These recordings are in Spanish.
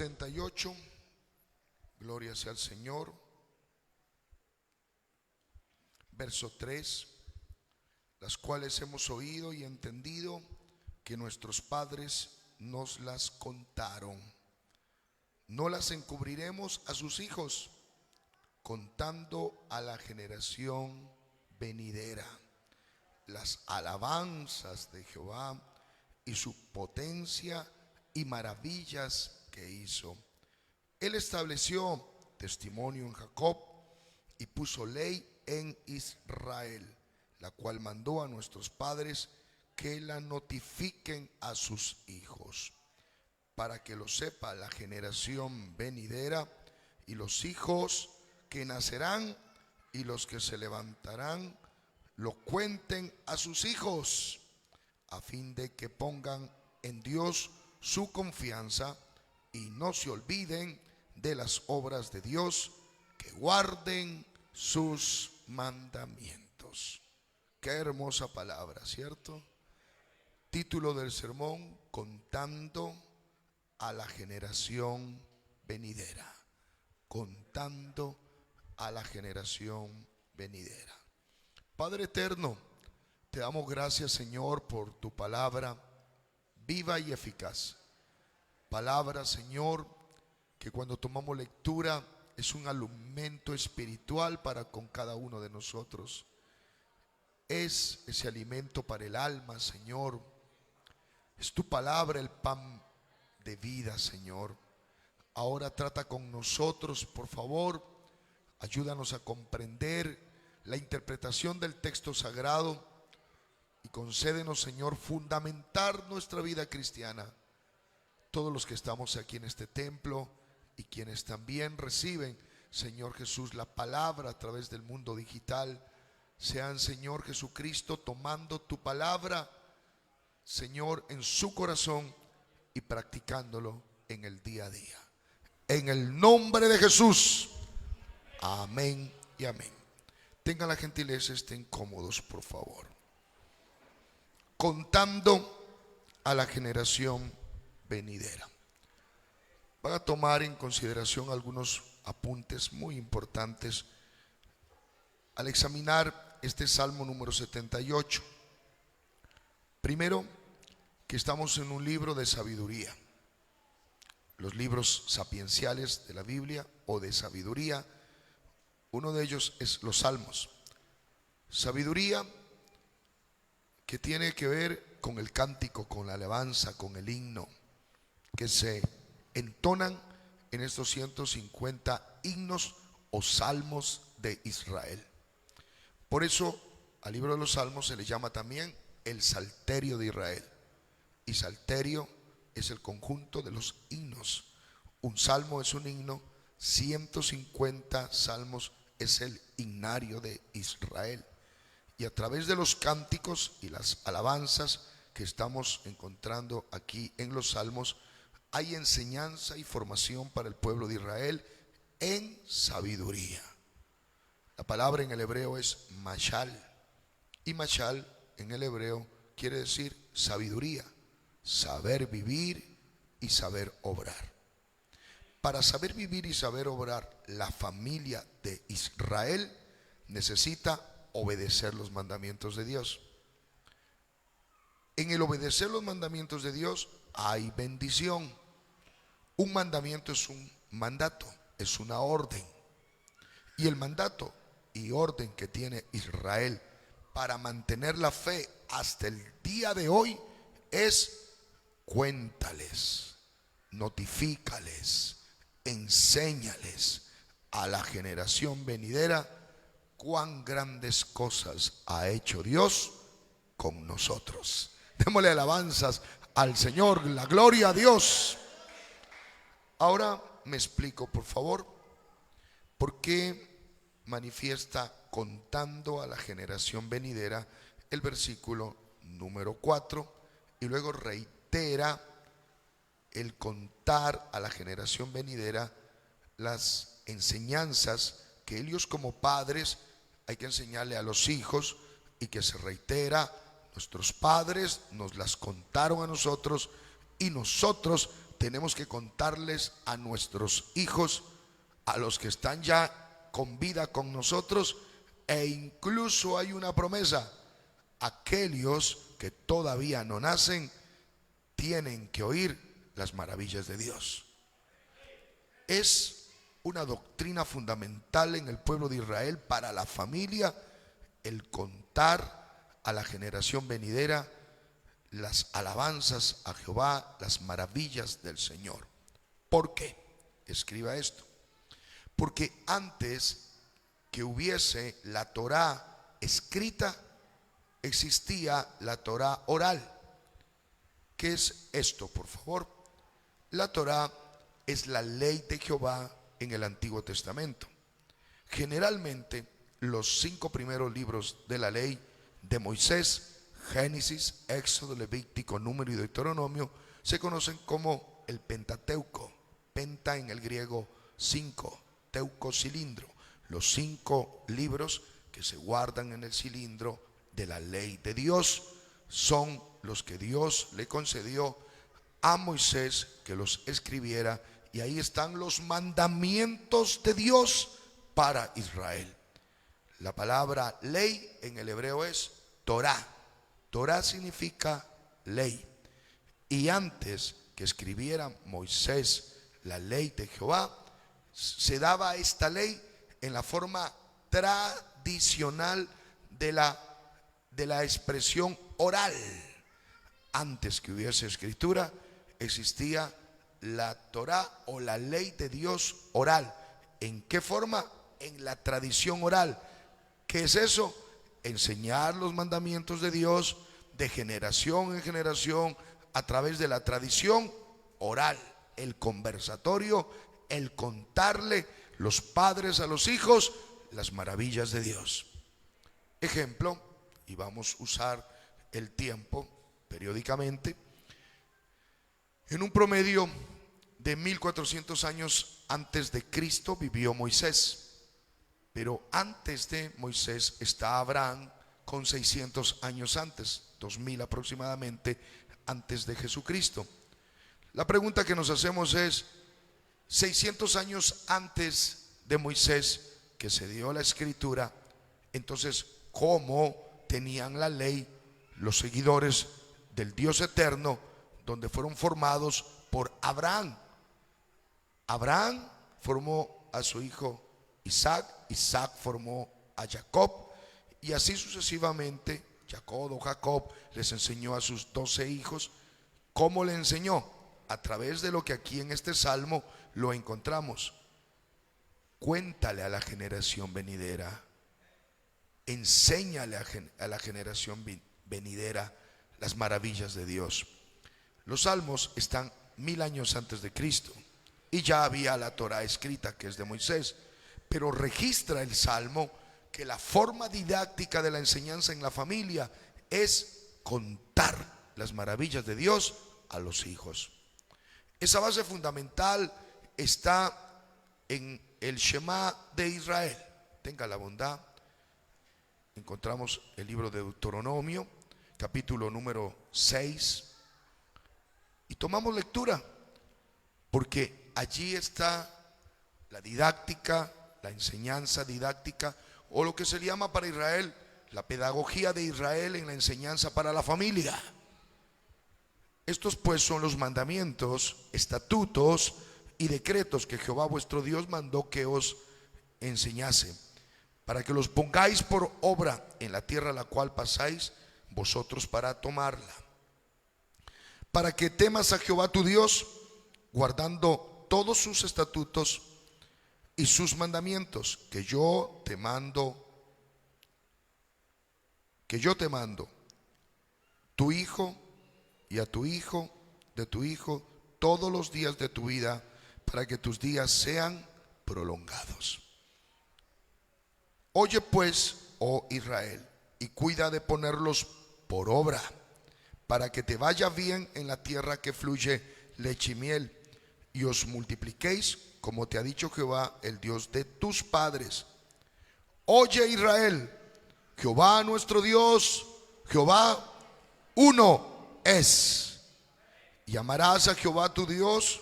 78, gloria sea al Señor. Verso 3, las cuales hemos oído y entendido que nuestros padres nos las contaron. No las encubriremos a sus hijos, contando a la generación venidera las alabanzas de Jehová y su potencia y maravillas que hizo. Él estableció testimonio en Jacob y puso ley en Israel, la cual mandó a nuestros padres que la notifiquen a sus hijos, para que lo sepa la generación venidera y los hijos que nacerán y los que se levantarán lo cuenten a sus hijos, a fin de que pongan en Dios su confianza y no se olviden de las obras de Dios, que guarden sus mandamientos. Qué hermosa palabra, ¿cierto? Título del sermón: contando a la generación venidera. Contando a la generación venidera. Padre eterno, te damos gracias, Señor, por tu palabra viva y eficaz. Palabra, Señor, que cuando tomamos lectura es un alimento espiritual para con cada uno de nosotros. Es ese alimento para el alma, Señor. Es tu palabra el pan de vida, Señor. Ahora trata con nosotros, por favor. Ayúdanos a comprender la interpretación del texto sagrado y concédenos, Señor, fundamentar nuestra vida cristiana. Todos los que estamos aquí en este templo y quienes también reciben, Señor Jesús, la palabra a través del mundo digital, sean, Señor Jesucristo, tomando tu palabra, Señor, en su corazón y practicándolo en el día a día. En el nombre de Jesús. Amén y amén. Tengan la gentileza, estén cómodos, por favor. Contando a la generación venidera. Van a tomar en consideración algunos apuntes muy importantes al examinar este Salmo número 78. Primero, que estamos en un libro de sabiduría. Los libros sapienciales de la Biblia o de sabiduría, uno de ellos es los Salmos. Sabiduría que tiene que ver con el cántico, con la alabanza, con el himno, que se entonan en estos 150 himnos o salmos de Israel. Por eso al libro de los Salmos se le llama también el Salterio de Israel. Y salterio es el conjunto de los himnos. Un salmo es un himno, 150 salmos es el himnario de Israel. Y a través de los cánticos y las alabanzas que estamos encontrando aquí en los salmos, hay enseñanza y formación para el pueblo de Israel en sabiduría. La palabra en el hebreo es mashal, y mashal en el hebreo quiere decir sabiduría, saber vivir y saber obrar. Para saber vivir y saber obrar, la familia de Israel necesita obedecer los mandamientos de Dios. En el obedecer los mandamientos de Dios hay bendición. Un mandamiento es un mandato, es una orden. Y el mandato y orden que tiene Israel para mantener la fe hasta el día de hoy es: cuéntales, notifícales, enséñales a la generación venidera cuán grandes cosas ha hecho Dios con nosotros. Démosle alabanzas al Señor, la gloria a Dios. Ahora me explico, por favor, por qué manifiesta contando a la generación venidera el versículo número 4 y luego reitera el contar a la generación venidera las enseñanzas que ellos como padres hay que enseñarle a los hijos, y que se reitera: nuestros padres nos las contaron a nosotros y nosotros tenemos que contarles a nuestros hijos, a los que están ya con vida con nosotros, e incluso hay una promesa: aquellos que todavía no nacen tienen que oír las maravillas de Dios. Es una doctrina fundamental en el pueblo de Israel para la familia, el contar a la generación venidera las alabanzas a Jehová, las maravillas del Señor. ¿Por qué? Escriba esto. Porque antes que hubiese la Torá escrita, existía la Torá oral. ¿Qué es esto, por favor? La Torá es la ley de Jehová en el Antiguo Testamento. Generalmente, los 5 primeros libros de la ley de Moisés, Génesis, Éxodo, Levítico, Número y Deuteronomio, se conocen como el Pentateuco. Penta en el griego 5, teuco cilindro. Los 5 libros que se guardan en el cilindro de la ley de Dios son los que Dios le concedió a Moisés que los escribiera, y ahí están los mandamientos de Dios para Israel. La palabra ley en el hebreo es Torá. Torá significa ley. Y antes que escribiera Moisés la ley de Jehová, se daba esta ley en la forma tradicional de la expresión oral. Antes que hubiese escritura, existía la Torá o la ley de Dios oral. ¿En qué forma? En la tradición oral. ¿Qué es eso? Enseñar los mandamientos de Dios de generación en generación a través de la tradición oral, el conversatorio, el contarle los padres a los hijos las maravillas de Dios. Ejemplo, y vamos a usar el tiempo periódicamente. En un promedio de 1400 años antes de Cristo vivió Moisés. Pero antes de Moisés está Abraham con 600 años antes, 2000 aproximadamente antes de Jesucristo. La pregunta que nos hacemos es: 600 años antes de Moisés, que se dio la escritura, entonces, ¿cómo tenían la ley los seguidores del Dios eterno, donde fueron formados por Abraham? Abraham formó a su hijo Isaac, Isaac formó a Jacob, y así sucesivamente. Jacob les enseñó a sus 12 hijos. ¿Cómo le enseñó? A través de lo que aquí en este salmo lo encontramos. Cuéntale a la generación venidera, enséñale a la generación venidera las maravillas de Dios. Los salmos están 1000 años antes de Cristo, y ya había la Torá escrita, que es de Moisés. Pero registra el salmo que la forma didáctica de la enseñanza en la familia es contar las maravillas de Dios a los hijos. Esa base fundamental está en el Shema de Israel. Tenga la bondad. Encontramos el libro de Deuteronomio, capítulo número 6, y tomamos lectura, porque allí está la didáctica, la enseñanza didáctica, o lo que se llama para Israel la pedagogía de Israel en la enseñanza para la familia. Estos pues son los mandamientos, estatutos y decretos que Jehová vuestro Dios mandó que os enseñase, para que los pongáis por obra en la tierra a la cual pasáis vosotros para tomarla, para que temas a Jehová tu Dios, guardando todos sus estatutos y sus mandamientos que yo te mando, tu hijo y a tu hijo de tu hijo todos los días de tu vida, para que tus días sean prolongados. Oye pues, oh Israel, y cuida de ponerlos por obra, para que te vaya bien en la tierra que fluye leche y miel, y os multipliquéis, como te ha dicho Jehová, el Dios de tus padres. Oye Israel, Jehová nuestro Dios, Jehová uno es. Y amarás a Jehová tu Dios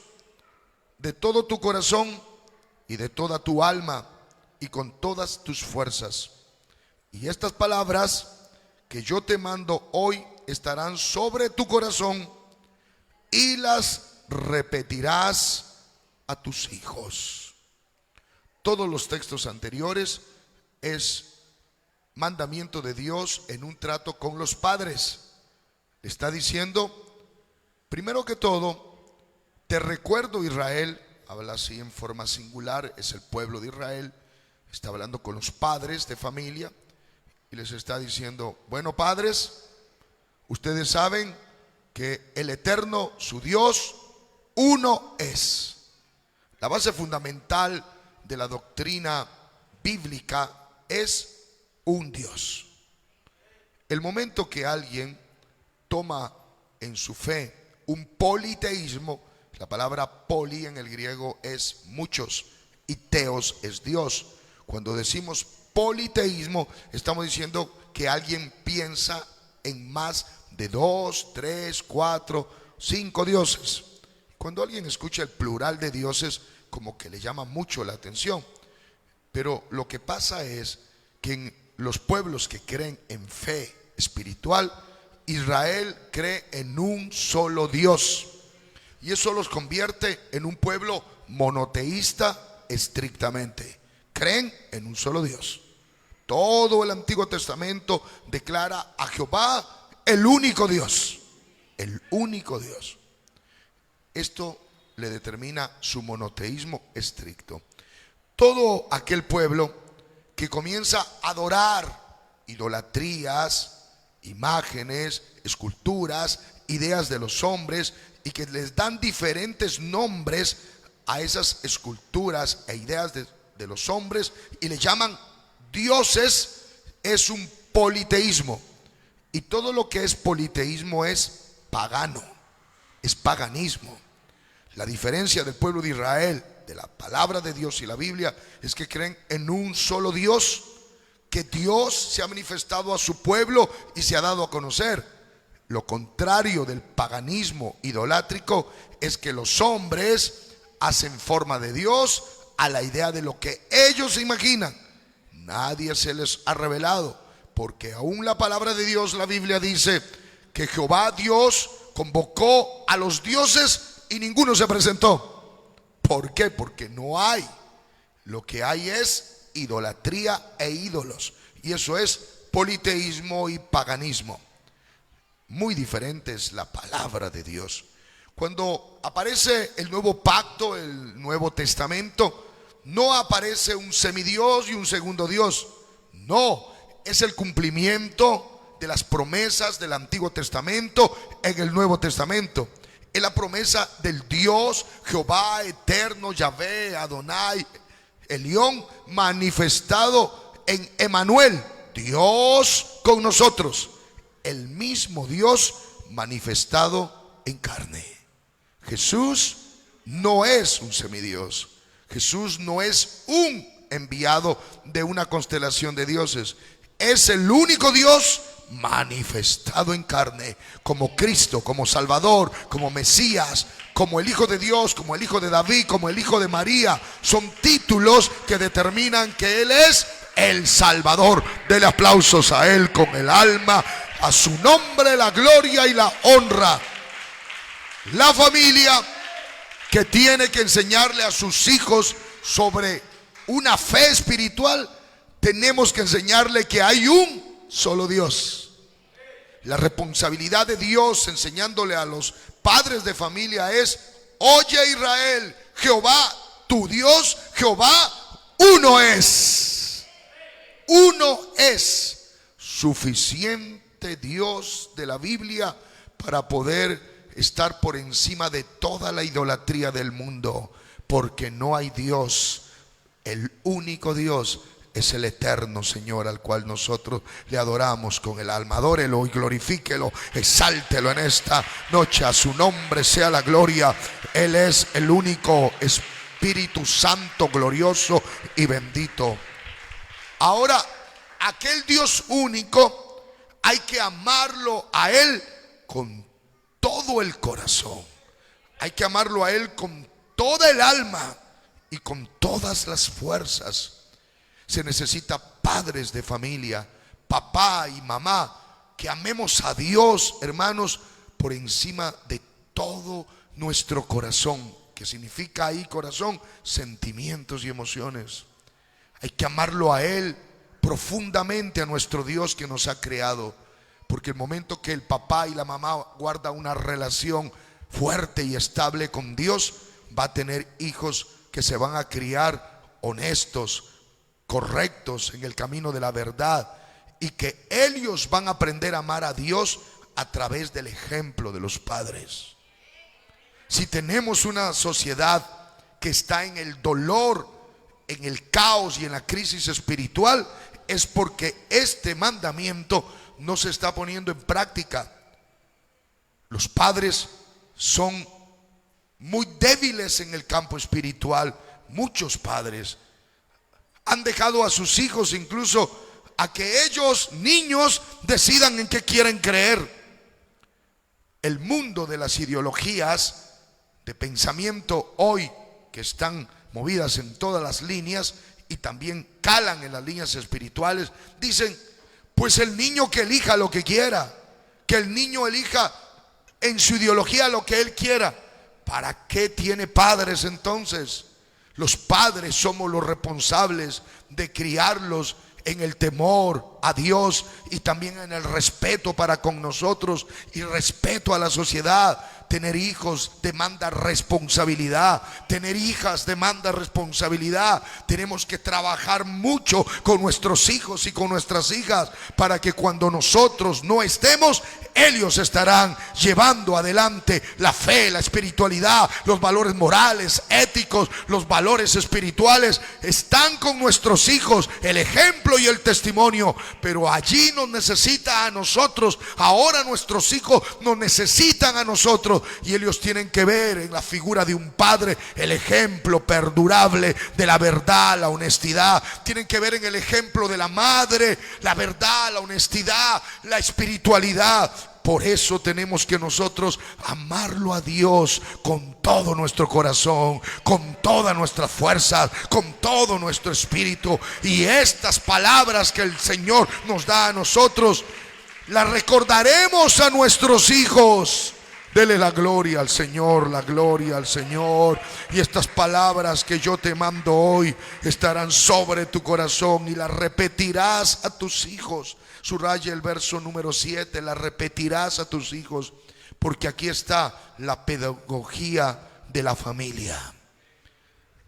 de todo tu corazón y de toda tu alma y con todas tus fuerzas. Y estas palabras que yo te mando hoy estarán sobre tu corazón y las repetirás a tus hijos. Todos los textos anteriores es mandamiento de Dios en un trato con los padres. Está diciendo, primero que todo, te recuerdo, Israel. Habla así en forma singular, es el pueblo de Israel. Está hablando con los padres de familia y les está diciendo, bueno, padres, ustedes saben que el Eterno, su Dios, uno es. La base fundamental de la doctrina bíblica es un Dios. El momento que alguien toma en su fe un politeísmo, la palabra poli en el griego es muchos y teos es Dios. Cuando decimos politeísmo, estamos diciendo que alguien piensa en más de 2, 3, 4, 5 dioses. Cuando alguien escucha el plural de dioses, como que le llama mucho la atención. Pero lo que pasa es que en los pueblos que creen en fe espiritual, Israel cree en un solo Dios. Y eso los convierte en un pueblo monoteísta estrictamente. Creen en un solo Dios. Todo el Antiguo Testamento declara a Jehová el único Dios. El único Dios. Esto le determina su monoteísmo estricto. Todo aquel pueblo que comienza a adorar idolatrías, imágenes, esculturas, ideas de los hombres, y que les dan diferentes nombres a esas esculturas e ideas de los hombres y le llaman dioses, es un politeísmo. Y todo lo que es politeísmo es pagano, es paganismo. La diferencia del pueblo de Israel, de la palabra de Dios y la Biblia, es que creen en un solo Dios, que Dios se ha manifestado a su pueblo y se ha dado a conocer. Lo contrario del paganismo idolátrico es que los hombres hacen forma de Dios a la idea de lo que ellos se imaginan. Nadie se les ha revelado, porque aún la palabra de Dios, la Biblia dice que Jehová Dios convocó a los dioses y ninguno se presentó. ¿Por qué? Porque no hay. Lo que hay es idolatría e ídolos, y eso es politeísmo y paganismo. Muy diferente es la palabra de Dios. Cuando aparece el nuevo pacto, el Nuevo Testamento, no aparece un semidios y un segundo Dios. No, es el cumplimiento de las promesas del Antiguo Testamento en el Nuevo Testamento. Es la promesa del Dios Jehová eterno, Yahvé, Adonai, Elión, manifestado en Emanuel, Dios con nosotros. El mismo Dios manifestado en carne. Jesús no es un semidios. Jesús no es un enviado de una constelación de dioses. Es el único Dios manifestado en carne, como Cristo, como Salvador, como Mesías, como el Hijo de Dios, como el Hijo de David, como el Hijo de María. Son títulos que determinan que Él es el Salvador. Dele aplausos a Él con el alma. A su nombre la gloria y la honra. La familia que tiene que enseñarle a sus hijos sobre una fe espiritual, tenemos que enseñarle que hay un solo Dios. La responsabilidad de Dios enseñándole a los padres de familia es: oye Israel, Jehová tu Dios, Jehová uno es. Uno es suficiente Dios de la Biblia para poder estar por encima de toda la idolatría del mundo, porque no hay Dios. El único Dios es el eterno Señor, al cual nosotros le adoramos con el alma. Adórelo y glorifíquelo, exáltelo en esta noche. A su nombre sea la gloria. Él es el único Espíritu Santo, glorioso y bendito. Ahora, aquel Dios único hay que amarlo a Él con todo el corazón. Hay que amarlo a Él con toda el alma y con todas las fuerzas. Se necesita padres de familia, papá y mamá, que amemos a Dios, hermanos, por encima de todo nuestro corazón. ¿Qué significa ahí corazón? Sentimientos y emociones. Hay que amarlo a Él profundamente, a nuestro Dios que nos ha creado. Porque el momento que el papá y la mamá guardan una relación fuerte y estable con Dios, va a tener hijos que se van a criar honestos, correctos en el camino de la verdad, y que ellos van a aprender a amar a Dios a través del ejemplo de los padres. Si tenemos una sociedad que está en el dolor, en el caos y en la crisis espiritual, es porque este mandamiento no se está poniendo en práctica. Los padres son muy débiles en el campo espiritual. Muchos padres han dejado a sus hijos incluso a que ellos, niños, decidan en qué quieren creer. El mundo de las ideologías de pensamiento hoy, que están movidas en todas las líneas y también calan en las líneas espirituales, dicen: pues el niño que elija lo que quiera, que el niño elija en su ideología lo que él quiera. ¿Para qué tiene padres entonces? Los padres somos los responsables de criarlos en el temor a Dios y también en el respeto para con nosotros y respeto a la sociedad. Tener hijos demanda responsabilidad. Tener hijas demanda responsabilidad. Tenemos que trabajar mucho con nuestros hijos y con nuestras hijas para que cuando nosotros no estemos, ellos estarán llevando adelante la fe, la espiritualidad, los valores morales, éticos, los valores espirituales. Están con nuestros hijos el ejemplo y el testimonio, pero allí nos necesita a nosotros. Ahora nuestros hijos nos necesitan a nosotros, y ellos tienen que ver en la figura de un padre el ejemplo perdurable de la verdad, la honestidad. Tienen que ver en el ejemplo de la madre la verdad, la honestidad, la espiritualidad. Por eso tenemos que nosotros amarlo a Dios con todo nuestro corazón, con toda nuestra fuerza, con todo nuestro espíritu. Y estas palabras que el Señor nos da a nosotros, las recordaremos a nuestros hijos. Dele la gloria al Señor, la gloria al Señor. Y estas palabras que yo te mando hoy estarán sobre tu corazón y las repetirás a tus hijos. Subraya el verso número 7, la repetirás a tus hijos, porque aquí está la pedagogía de la familia.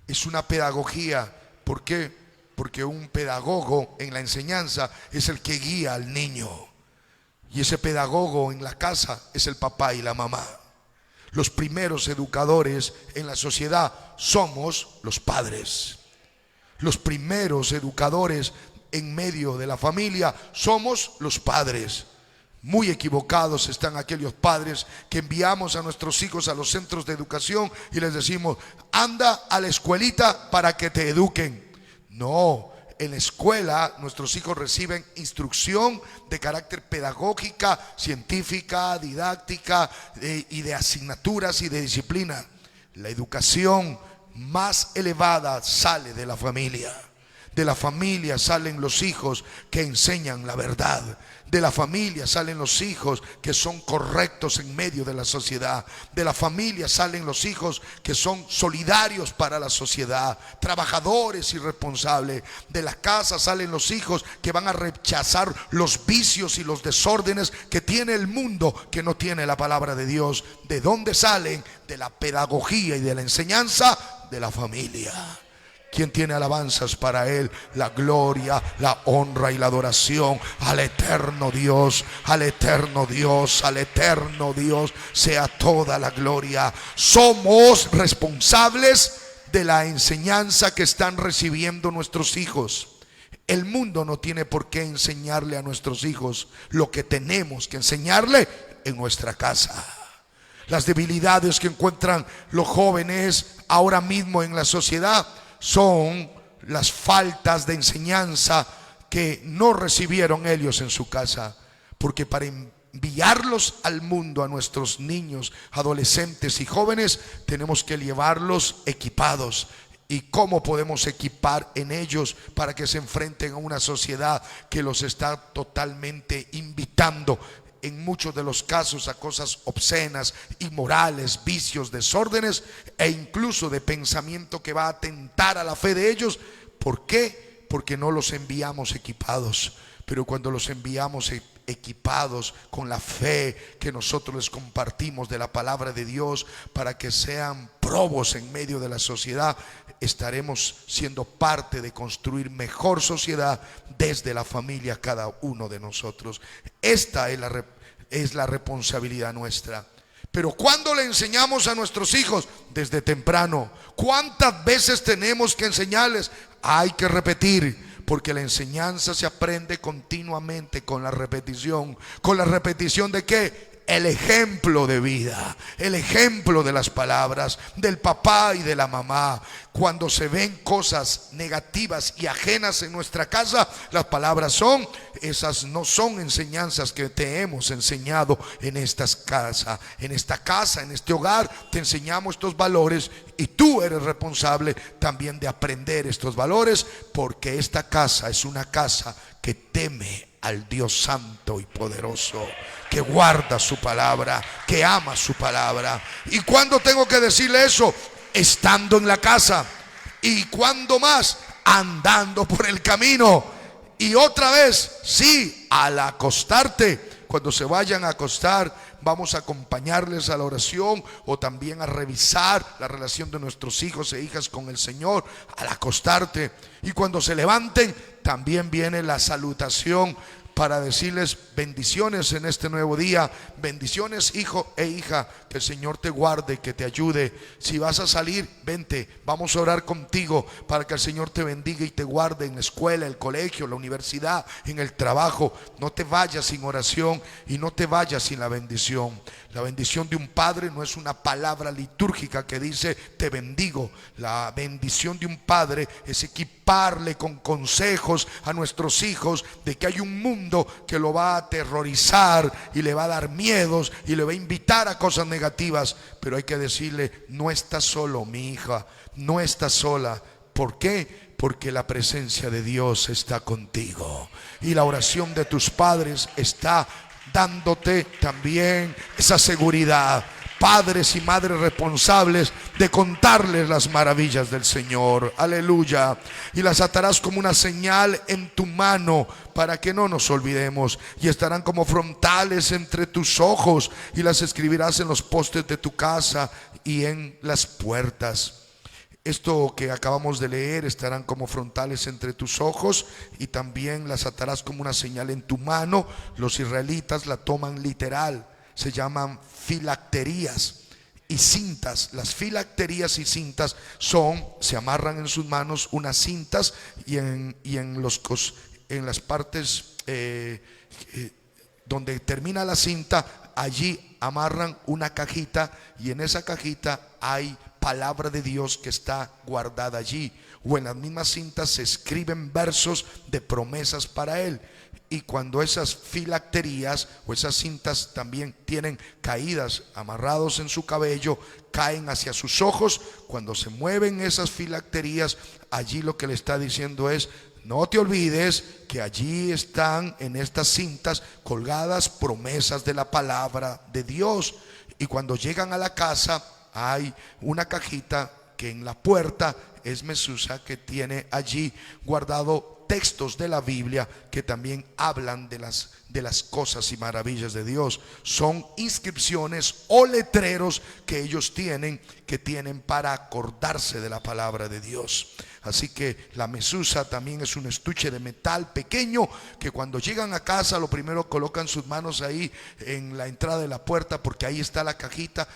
Es una pedagogía. ¿Por qué? Porque un pedagogo en la enseñanza es el que guía al niño, y ese pedagogo en la casa es el papá y la mamá. Los primeros educadores en la sociedad somos los padres. Los primeros educadores en medio de la familia somos los padres. Muy equivocados están aquellos padres que enviamos a nuestros hijos a los centros de educación y les decimos: anda a la escuelita para que te eduquen. No, en la escuela nuestros hijos reciben instrucción de carácter pedagógica, científica, didáctica y de asignaturas y de disciplina. La educación más elevada sale de la familia. De la familia salen los hijos que enseñan la verdad. De la familia salen los hijos que son correctos en medio de la sociedad. De la familia salen los hijos que son solidarios para la sociedad, trabajadores y responsables. De la casa salen los hijos que van a rechazar los vicios y los desórdenes que tiene el mundo, que no tiene la palabra de Dios. ¿De dónde salen? De la pedagogía y de la enseñanza de la familia. ¿Quién tiene alabanzas para Él? La gloria, la honra y la adoración al eterno Dios, al eterno Dios, al eterno Dios sea toda la gloria. Somos responsables de la enseñanza que están recibiendo nuestros hijos. El mundo no tiene por qué enseñarle a nuestros hijos lo que tenemos que enseñarle en nuestra casa. Las debilidades que encuentran los jóvenes ahora mismo en la sociedad son las faltas de enseñanza que no recibieron ellos en su casa. Porque para enviarlos al mundo, a nuestros niños, adolescentes y jóvenes, tenemos que llevarlos equipados. ¿Y cómo podemos equipar en ellos para que se enfrenten a una sociedad que los está totalmente invitando, en muchos de los casos, a cosas obscenas, inmorales, vicios, desórdenes e incluso de pensamiento que va a atentar a la fe de ellos? ¿Por qué? Porque no los enviamos equipados. Pero cuando los enviamos equipados con la fe que nosotros les compartimos de la palabra de Dios, para que sean probos en medio de la sociedad, estaremos siendo parte de construir mejor sociedad desde la familia, cada uno de nosotros. Esta es la responsabilidad nuestra. Pero cuando le enseñamos a nuestros hijos desde temprano, ¿cuántas veces tenemos que enseñarles? Hay que repetir, porque la enseñanza se aprende continuamente con la repetición. ¿Con la repetición de qué? El ejemplo de vida, el ejemplo de las palabras del papá y de la mamá. Cuando se ven cosas negativas y ajenas en nuestra casa, las palabras son: esas no son enseñanzas que te hemos enseñado en esta casa. En esta casa, en este hogar, te enseñamos estos valores y tú eres responsable también de aprender estos valores, porque esta casa es una casa que teme al Dios santo y poderoso, que guarda su palabra, que ama su palabra. ¿Y cuándo tengo que decirle eso? Estando en la casa. ¿Y cuándo más? Andando por el camino. Y otra vez, sí, al acostarte. Cuando se vayan a acostar, vamos a acompañarles a la oración, o también a revisar la relación de nuestros hijos e hijas con el Señor al acostarte. Y cuando se levanten, también viene la salutación para decirles bendiciones en este nuevo día. Bendiciones, hijo e hija, que el Señor te guarde, que te ayude. Si vas a salir, vente, vamos a orar contigo para que el Señor te bendiga y te guarde en la escuela, el colegio, la universidad, en el trabajo. No te vayas sin oración y no te vayas sin la bendición. La bendición de un padre no es una palabra litúrgica que dice te bendigo. La bendición de un padre es equiparle con consejos a nuestros hijos de que hay un mundo que lo va a aterrorizar y le va a dar miedos y le va a invitar a cosas negativas. Pero hay que decirle: no estás solo, mi hija, no estás sola. ¿Por qué? Porque la presencia de Dios está contigo y la oración de tus padres está dándote también esa seguridad. Padres y madres responsables de contarles las maravillas del Señor. Aleluya. Y las atarás como una señal en tu mano, para que no nos olvidemos. Y estarán como frontales entre tus ojos, y las escribirás en los postes de tu casa y en las puertas. Esto que acabamos de leer: estarán como frontales entre tus ojos, y también las atarás como una señal en tu mano. Los israelitas la toman literal. Se llaman filacterías y cintas. Las filacterías y cintas se amarran en sus manos unas cintas, y en las partes donde termina la cinta, allí amarran una cajita, y en esa cajita hay palabra de Dios que está guardada allí. O en las mismas cintas se escriben versos de promesas para él. Y cuando esas filacterías o esas cintas también tienen caídas, amarrados en su cabello, caen hacia sus ojos, cuando se mueven esas filacterías, allí lo que le está diciendo es: no te olvides que allí están, en estas cintas colgadas, promesas de la palabra de Dios. Y cuando llegan a la casa, hay una cajita que en la puerta es Mesusa, que tiene allí guardado textos de la Biblia que también hablan de las cosas y maravillas de Dios. Son inscripciones o letreros que ellos tienen para acordarse de la palabra de Dios. Así que la mesusa también es un estuche de metal pequeño, que cuando llegan a casa lo primero colocan sus manos ahí en la entrada de la puerta, porque ahí está la cajita.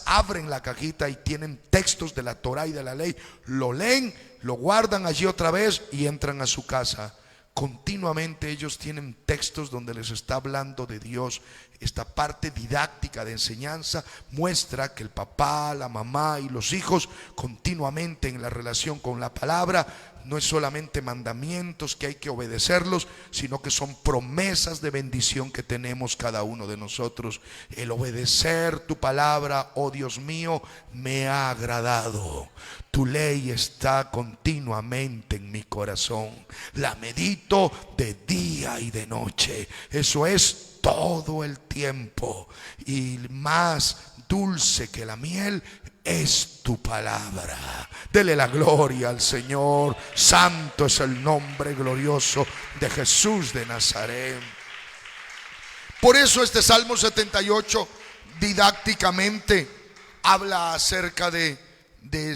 Abren la cajita y tienen textos de la Torá y de la ley, lo leen, lo guardan allí otra vez y entran a su casa. continuamente ellos tienen textos donde les está hablando de Dios. Esta parte didáctica de enseñanza muestra que el papá, la mamá y los hijos continuamente en la relación con la palabra no es solamente mandamientos que hay que obedecerlos, sino que son promesas de bendición que tenemos cada uno de nosotros. El obedecer tu palabra, oh Dios mío, me ha agradado. Tu ley está continuamente en mi corazón. La medito de día y de noche. Eso es todo el tiempo. Y más dulce que la miel es tu palabra. Dele la gloria al Señor. Santo es el nombre glorioso de Jesús de Nazaret. Por eso este Salmo 78 didácticamente habla acerca de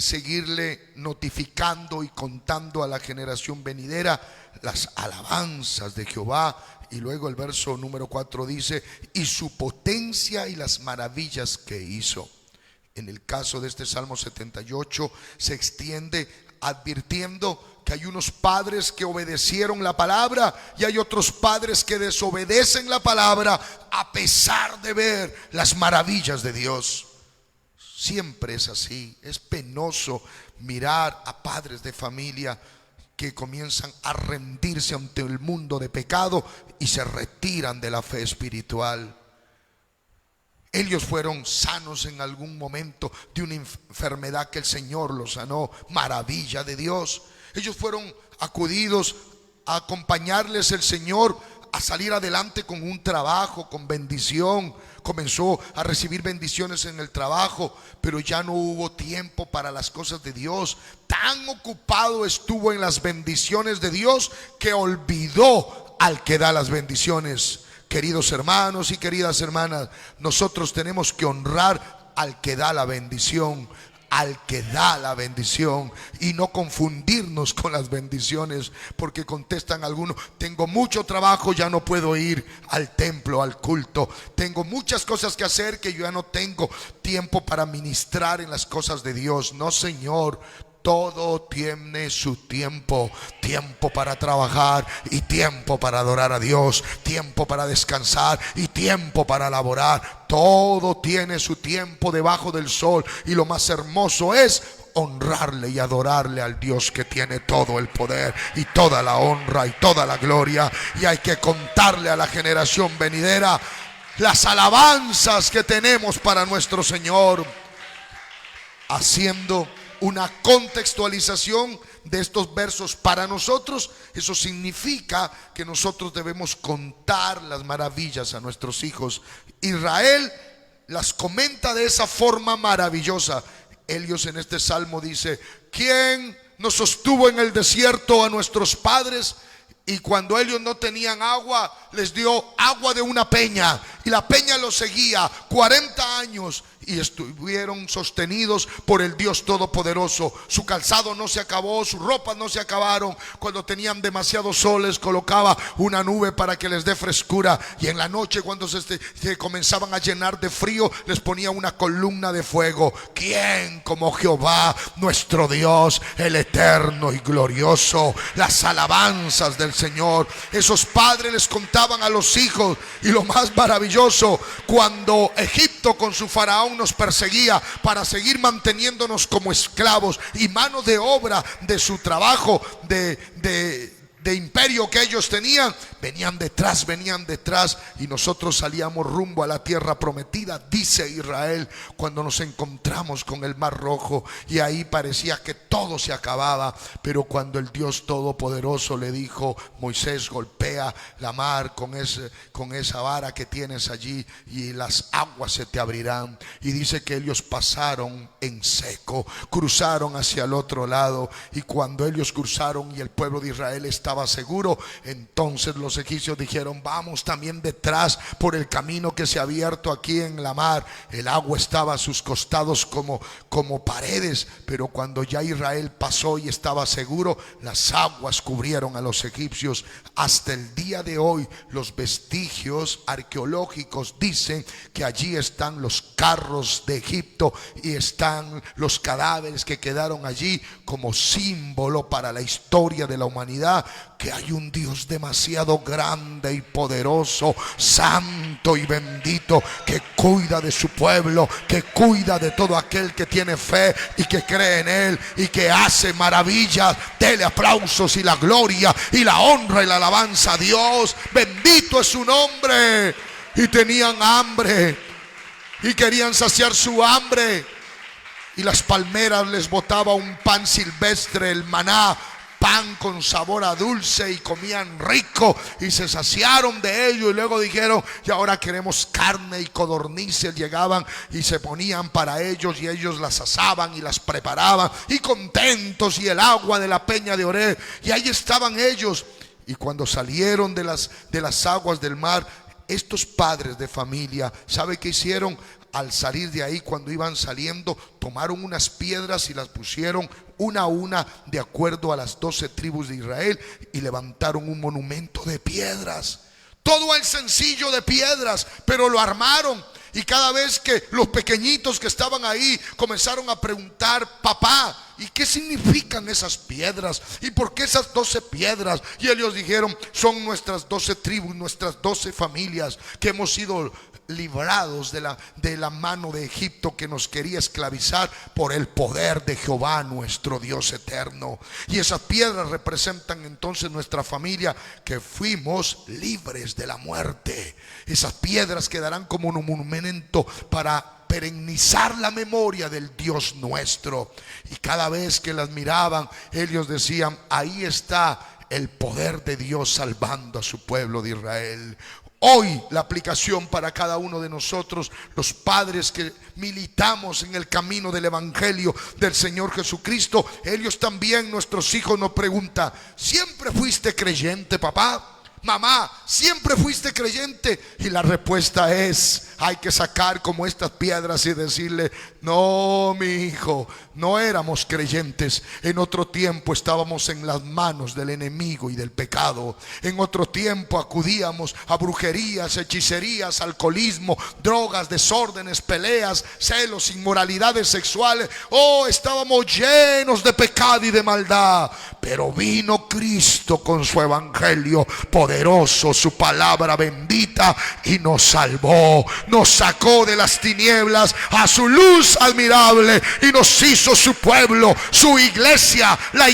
seguirle notificando y contando a la generación venidera las alabanzas de Jehová. Y luego el verso número 4 dice: y su potencia y las maravillas que hizo. En el caso de este Salmo 78 se extiende advirtiendo que hay unos padres que obedecieron la palabra y hay otros padres que desobedecen la palabra a pesar de ver las maravillas de Dios. Siempre es así. Es penoso mirar a padres de familia que comienzan a rendirse ante el mundo de pecado y se retiran de la fe espiritual. Ellos fueron sanos en algún momento de una enfermedad que el Señor los sanó. Maravilla de Dios. Ellos fueron acudidos a acompañarles el Señor a salir adelante con un trabajo, con bendición. Comenzó a recibir bendiciones en el trabajo, pero ya no hubo tiempo para las cosas de Dios. Tan ocupado estuvo en las bendiciones de Dios que olvidó al que da las bendiciones. Queridos hermanos y queridas hermanas, nosotros tenemos que honrar al que da la bendición, al que da la bendición, y no confundirnos con las bendiciones, porque contestan algunos: tengo mucho trabajo, ya no puedo ir al templo, al culto, tengo muchas cosas que hacer que yo ya no tengo tiempo para ministrar en las cosas de Dios. No, Señor. Todo tiene su tiempo. Tiempo para trabajar y tiempo para adorar a Dios. Tiempo para descansar y tiempo para laborar. Todo tiene su tiempo debajo del sol. Y lo más hermoso es honrarle y adorarle al Dios que tiene todo el poder y toda la honra y toda la gloria. Y hay que contarle a la generación venidera las alabanzas que tenemos para nuestro Señor, haciendo una contextualización de estos versos para nosotros. Eso significa que nosotros debemos contar las maravillas a nuestros hijos. Israel las comenta de esa forma maravillosa. Ellos en este salmo dice: ¿quién nos sostuvo en el desierto a nuestros padres? Y cuando ellos no tenían agua, les dio agua de una peña, y la peña los seguía 40 años y estuvieron sostenidos por el Dios Todopoderoso. Su calzado no se acabó, sus ropas no se acabaron. Cuando tenían demasiado sol, les colocaba una nube para que les dé frescura, y en la noche, cuando se comenzaban a llenar de frío, les ponía una columna de fuego. ¿Quién como Jehová nuestro Dios, el eterno y glorioso? Las alabanzas del Señor. Esos padres les contaban a los hijos. Y lo más maravilloso, cuando Egipto con su faraón nos perseguía para seguir manteniéndonos como esclavos y mano de obra de su trabajo de imperio que ellos tenían, venían detrás, y nosotros salíamos rumbo a la tierra prometida, dice Israel, cuando nos encontramos con el Mar Rojo, y ahí parecía que todo se acababa. Pero cuando el Dios Todopoderoso le dijo: Moisés, golpea la mar con esa vara que tienes allí y las aguas se te abrirán. Y dice que ellos pasaron en seco, cruzaron hacia el otro lado, y cuando ellos cruzaron y el pueblo de Israel estaba seguro, entonces los egipcios dijeron: vamos también detrás por el camino que se ha abierto aquí en la mar. El agua estaba a sus costados como paredes, pero cuando ya Israel pasó y estaba seguro, las aguas cubrieron a los egipcios. Hasta el día de hoy los vestigios arqueológicos dicen que allí están los carros de Egipto y están los cadáveres que quedaron allí como símbolo para la historia de la humanidad, que hay un Dios demasiado grande y poderoso, santo y bendito, que cuida de su pueblo, que cuida de todo aquel que tiene fe y que cree en Él y que hace maravillas. Dele aplausos y la gloria y la honra y la alabanza a Dios. Bendito es su nombre. Y tenían hambre y querían saciar su hambre, y las palmeras les botaba un pan silvestre, el maná, pan con sabor a dulce, y comían rico y se saciaron de ello. Y luego dijeron: y ahora queremos carne. Y codornices llegaban y se ponían para ellos, y ellos las asaban y las preparaban, y contentos, y el agua de la peña de Oreb, y ahí estaban ellos. Y cuando salieron de las aguas del mar, estos padres de familia, ¿sabe qué hicieron? Al salir de ahí, cuando iban saliendo, tomaron unas piedras y las pusieron una a una de acuerdo a las 12 tribus de Israel, y levantaron un monumento de piedras. Todo el sencillo de piedras, pero lo armaron. Y cada vez que los pequeñitos que estaban ahí comenzaron a preguntar: papá, ¿y qué significan esas piedras? ¿Y por qué esas 12 piedras? Y ellos dijeron: son nuestras 12 tribus, nuestras 12 familias, que hemos sido librados de la mano de Egipto, que nos quería esclavizar, por el poder de Jehová nuestro Dios eterno. Y esas piedras representan entonces nuestra familia, que fuimos libres de la muerte. Esas piedras quedarán como un monumento para perennizar la memoria del Dios nuestro. Y cada vez que las miraban, ellos decían: ahí está el poder de Dios salvando a su pueblo de Israel. Hoy la aplicación para cada uno de nosotros, los padres que militamos en el camino del evangelio del Señor Jesucristo, ellos también, nuestros hijos, nos preguntan: ¿siempre fuiste creyente, papá? Mamá, ¿siempre fuiste creyente? Y la respuesta es: hay que sacar como estas piedras y decirle: no, mi hijo, no éramos creyentes. En otro tiempo estábamos en las manos del enemigo y del pecado. En otro tiempo acudíamos a brujerías, hechicerías, alcoholismo, drogas, desórdenes, peleas, celos, inmoralidades sexuales. Oh, estábamos llenos de pecado y de maldad. Pero vino Cristo con su evangelio poderoso, su palabra bendita, y nos salvó. Nos sacó de las tinieblas a su luz admirable y nos hizo su pueblo, su iglesia, la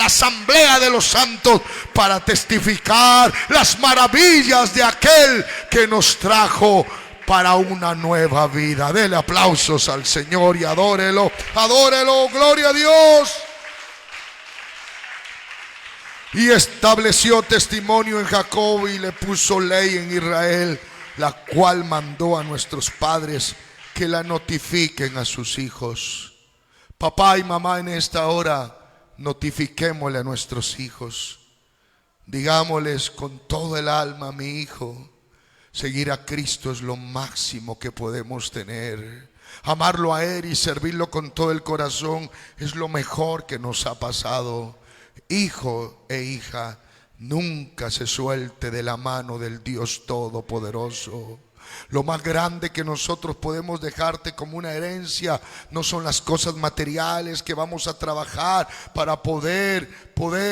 asamblea de los santos, para testificar las maravillas de aquel que nos trajo para una nueva vida. Dele aplausos al Señor y adórelo, adórelo, gloria a Dios. Y estableció testimonio en Jacob y le puso ley en Israel, la cual mandó a nuestros padres que la notifiquen a sus hijos. Papá y mamá, en esta hora notifiquémosle a nuestros hijos. Digámosles con todo el alma: mi hijo, seguir a Cristo es lo máximo que podemos tener. Amarlo a Él y servirlo con todo el corazón es lo mejor que nos ha pasado. Hijo e hija, nunca se suelte de la mano del Dios Todopoderoso. Lo más grande que nosotros podemos dejarte como una herencia no son las cosas materiales que vamos a trabajar para poder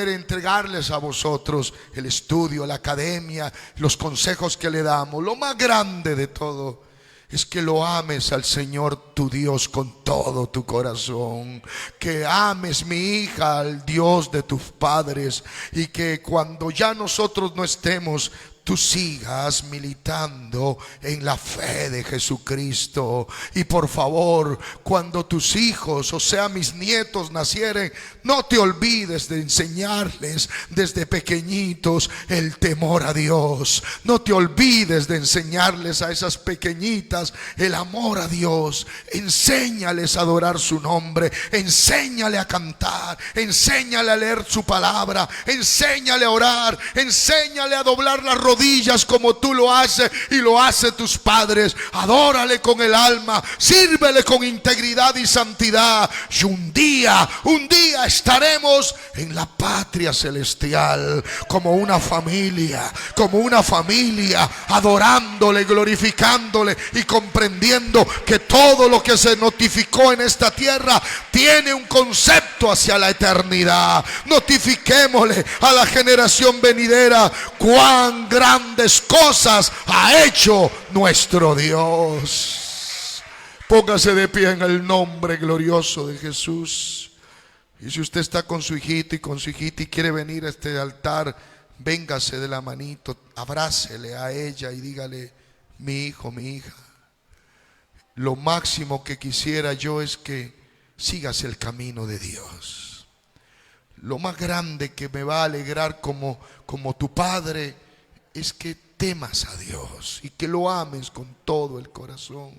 entregarles a vosotros: el estudio, la academia, los consejos que le damos. Lo más grande de todo es que lo ames al Señor tu Dios con todo tu corazón. Que ames, mi hija, al Dios de tus padres, y que cuando ya nosotros no estemos, tú sigas militando en la fe de Jesucristo. Y por favor, cuando tus hijos, o sea mis nietos, nacieren, no te olvides de enseñarles desde pequeñitos el temor a Dios. No te olvides de enseñarles a esas pequeñitas el amor a Dios. Enséñales a adorar su nombre, enséñale a cantar, enséñale a leer su palabra, enséñale a orar, enséñale a doblar las rodillas rodillas como tú lo haces y lo hacen tus padres. Adórale con el alma, sírvele con integridad y santidad. Y un día estaremos en la patria celestial como una familia, adorándole, glorificándole y comprendiendo que todo lo que se notificó en esta tierra tiene un concepto hacia la eternidad. Notifiquémosle a la generación venidera cuán grandes cosas ha hecho nuestro Dios. Póngase de pie en el nombre glorioso de Jesús. Y si usted está con su hijito y con su hijita y quiere venir a este altar, véngase de la manito, abrácele a ella y dígale: mi hijo, mi hija, lo máximo que quisiera yo es que sigas el camino de Dios. Lo más grande que me va a alegrar como tu padre es que temas a Dios y que lo ames con todo el corazón.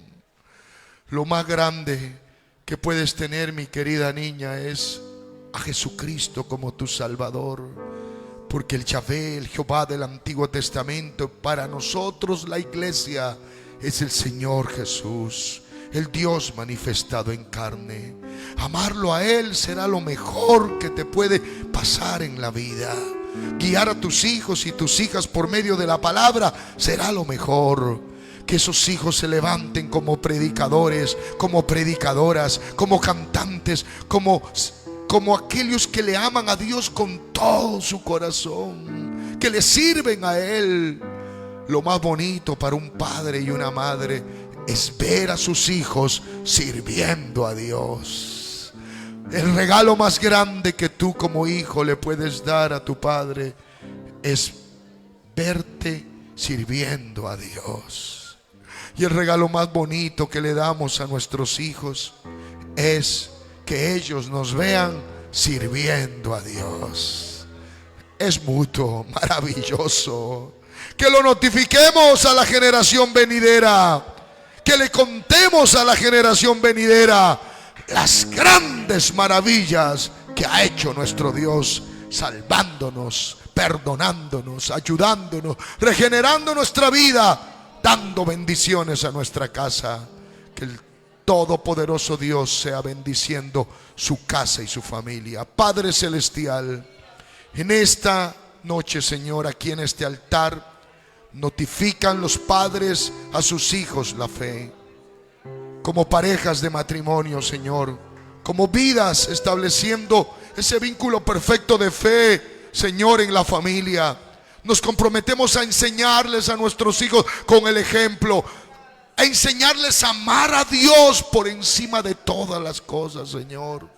Lo más grande que puedes tener, mi querida niña, es a Jesucristo como tu Salvador. Porque el Yahvé, el Jehová del Antiguo Testamento, para nosotros la iglesia es el Señor Jesús, el Dios manifestado en carne. Amarlo a Él será lo mejor que te puede pasar en la vida. Guiar a tus hijos y tus hijas por medio de la palabra será lo mejor. Que esos hijos se levanten como predicadores, como predicadoras, como cantantes, como aquellos que le aman a Dios con todo su corazón, que le sirven a Él. Lo más bonito para un padre y una madre es ver a sus hijos sirviendo a Dios. El regalo más grande que tú como hijo le puedes dar a tu padre es verte sirviendo a Dios. Y el regalo más bonito que le damos a nuestros hijos es que ellos nos vean sirviendo a Dios. Es mutuo, maravilloso. Que lo notifiquemos a la generación venidera, que le contemos a la generación venidera las grandes maravillas que ha hecho nuestro Dios, salvándonos, perdonándonos, ayudándonos, regenerando nuestra vida, dando bendiciones a nuestra casa. Que el todopoderoso Dios sea bendiciendo su casa y su familia. Padre celestial, en esta noche, Señor, aquí en este altar, notifican los padres a sus hijos la fe, como parejas de matrimonio, Señor, como vidas estableciendo ese vínculo perfecto de fe, Señor, en la familia. Nos comprometemos a enseñarles a nuestros hijos con el ejemplo, a enseñarles a amar a Dios por encima de todas las cosas, Señor.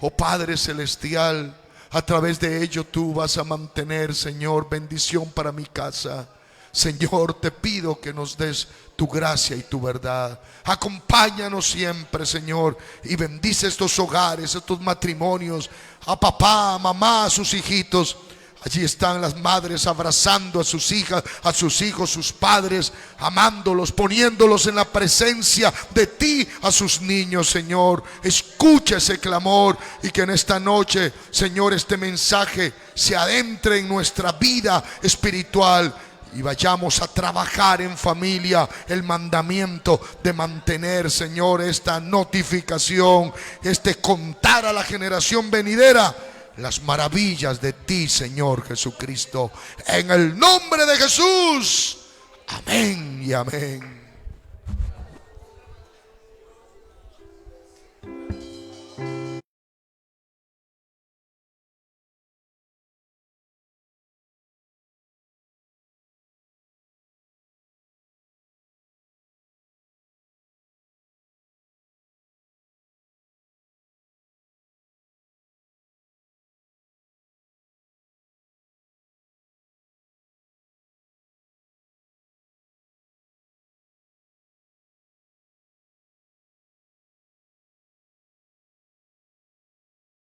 Oh Padre celestial, a través de ello tú vas a mantener, Señor, bendición para mi casa. Señor, te pido que nos des tu gracia y tu verdad. Acompáñanos siempre, Señor, y bendice estos hogares, estos matrimonios, a papá, a mamá, a sus hijitos. Allí están las madres abrazando a sus hijas, a sus hijos, sus padres, amándolos, poniéndolos en la presencia de ti, a sus niños, Señor. Escucha ese clamor y que en esta noche, Señor, este mensaje se adentre en nuestra vida espiritual y vayamos a trabajar en familia el mandamiento de mantener, Señor, esta notificación, este contar a la generación venidera las maravillas de ti, Señor Jesucristo. En el nombre de Jesús. Amén y amén.